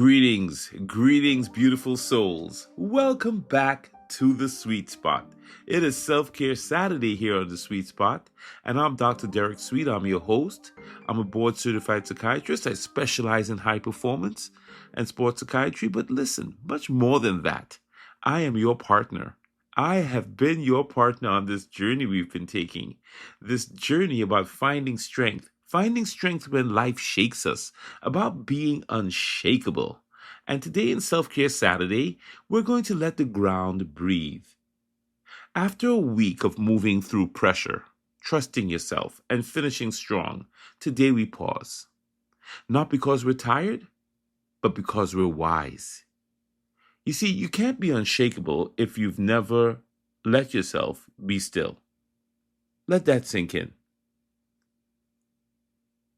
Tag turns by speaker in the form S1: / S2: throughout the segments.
S1: Greetings, beautiful souls. Welcome back to The Sweet Spot. It is Self-Care Saturday here on The Sweet Spot, and I'm Dr. Derek Sweet. I'm your host. I'm a board-certified psychiatrist. I specialize in high performance and sports psychiatry, but listen, much more than that. I am your partner. I have been your partner on this journey we've been taking, this journey about finding strength when life shakes us, about being unshakable. And today in Self-Care Saturday, we're going to let the ground breathe. After a week of moving through pressure, trusting yourself, and finishing strong, today we pause. Not because we're tired, but because we're wise. You see, you can't be unshakable if you've never let yourself be still. Let that sink in.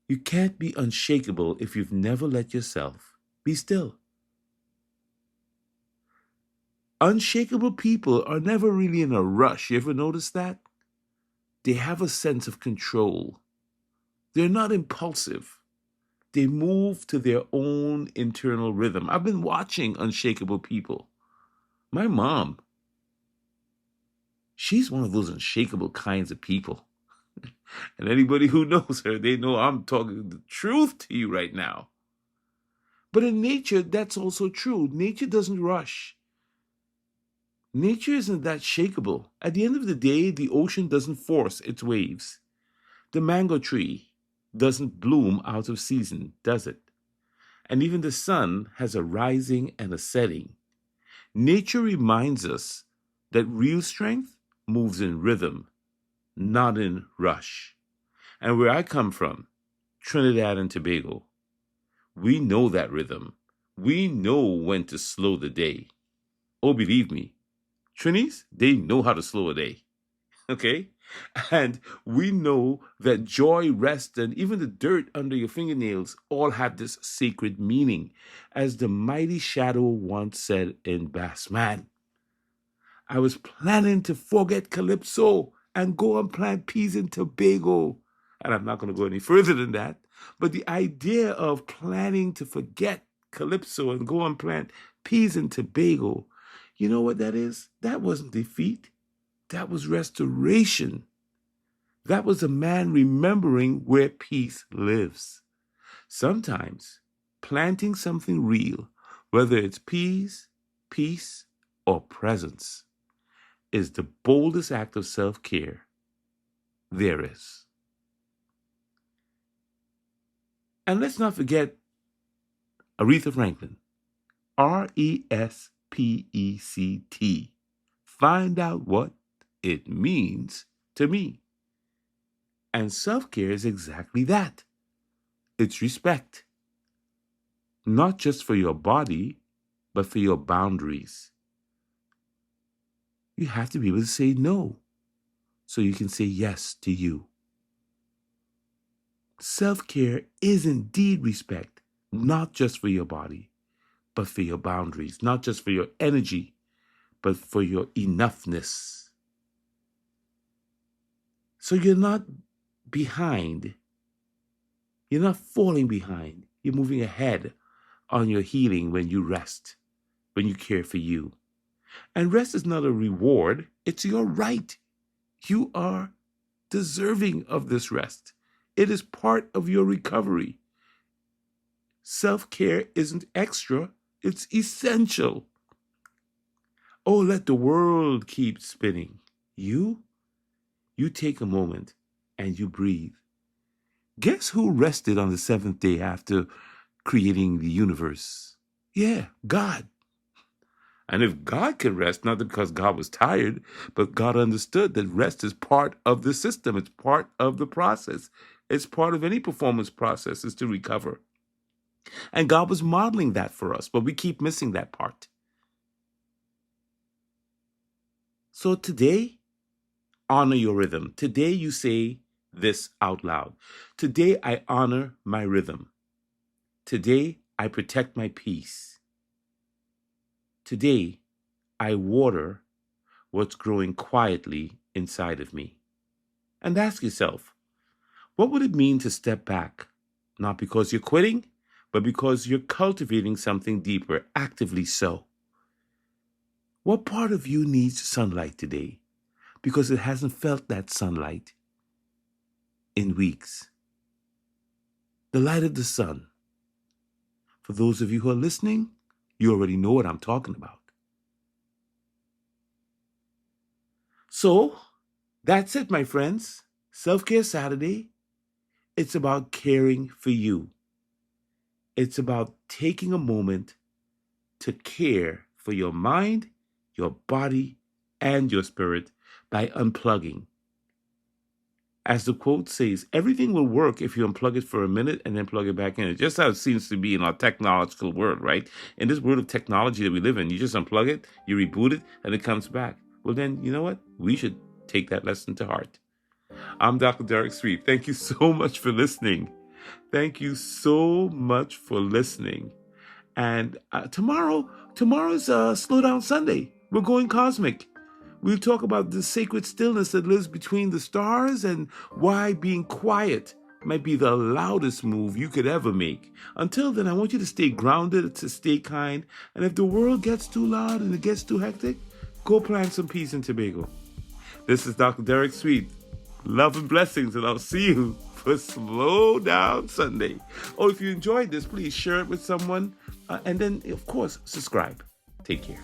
S1: You can't be unshakable if you've never let yourself be still. Unshakable people are never really in a rush. You ever notice that? They have a sense of control. They're not impulsive. They move to their own internal rhythm. I've been watching unshakable people. My mom, she's one of those unshakable kinds of people. And anybody who knows her, they know I'm talking the truth to you right now. But in nature, that's also true. Nature doesn't rush. Nature isn't that shakeable. At the end of the day, the ocean doesn't force its waves. The mango tree doesn't bloom out of season, does it? And even the sun has a rising and a setting. Nature reminds us that real strength moves in rhythm, not in rush. And where I come from, Trinidad and Tobago, we know that rhythm. We know when to slow the day. Oh, believe me, Trinis, they know how to slow a day. Okay? And we know that joy, rest, and even the dirt under your fingernails all have this sacred meaning. As the mighty shadow once said in Bass Man, I was planning to forget Calypso and go and plant peas in Tobago. And I'm not going to go any further than that. But the idea of planning to forget Calypso and go and plant peas in Tobago, you know what that is? That wasn't defeat. That was restoration. That was a man remembering where peace lives. Sometimes planting something real, whether it's peace, peace, or presence, is the boldest act of self-care there is. And let's not forget Aretha Franklin, Respect. Find out what it means to me. And self-care is exactly that. It's respect. Not just for your body, but for your boundaries. You have to be able to say no so you can say yes to you. Self-care is indeed respect, not just for your body, but for your boundaries, not just for your energy, but for your enoughness. So you're not behind. You're not falling behind. You're moving ahead on your healing when you rest, when you care for you. And rest is not a reward. It's your right. You are deserving of this rest. It is part of your recovery. Self-care isn't extra. It's essential. Oh, let the world keep spinning. You take a moment and you breathe. Guess who rested on the seventh day after creating the universe? Yeah, God. And if God can rest, not because God was tired, but God understood that rest is part of the system. It's part of the process. It's part of any performance process is to recover. And God was modeling that for us, but we keep missing that part. So today, honor your rhythm. Today you say this out loud. Today I honor my rhythm. Today I protect my peace. Today I water what's growing quietly inside of me. And ask yourself, what would it mean to step back? Not because you're quitting, but because you're cultivating something deeper, actively so. What part of you needs sunlight today? Because it hasn't felt that sunlight in weeks. The light of the sun. For those of you who are listening, you already know what I'm talking about. So, that's it, my friends. Self-Care Saturday. It's about caring for you. It's about taking a moment to care for your mind, your body, and your spirit by unplugging. As the quote says, everything will work if you unplug it for a minute and then plug it back in. It's just how it seems to be in our technological world, right? In this world of technology that we live in, you just unplug it, you reboot it, and it comes back. Well, then, you know what? We should take that lesson to heart. I'm Dr. Derek Sweet. Thank you so much for listening. Thank you so much for listening. And tomorrow's Slow Down Sunday. We're going cosmic. We'll talk about the sacred stillness that lives between the stars and why being quiet might be the loudest move you could ever make. Until then, I want you to stay grounded, to stay kind. And if the world gets too loud and it gets too hectic, go plant some peace in Tobago. This is Dr. Derek Sweet. Love and blessings, and I'll see you for Slow Down Sunday. Oh, if you enjoyed this, please share it with someone. And then, of course, subscribe. Take care.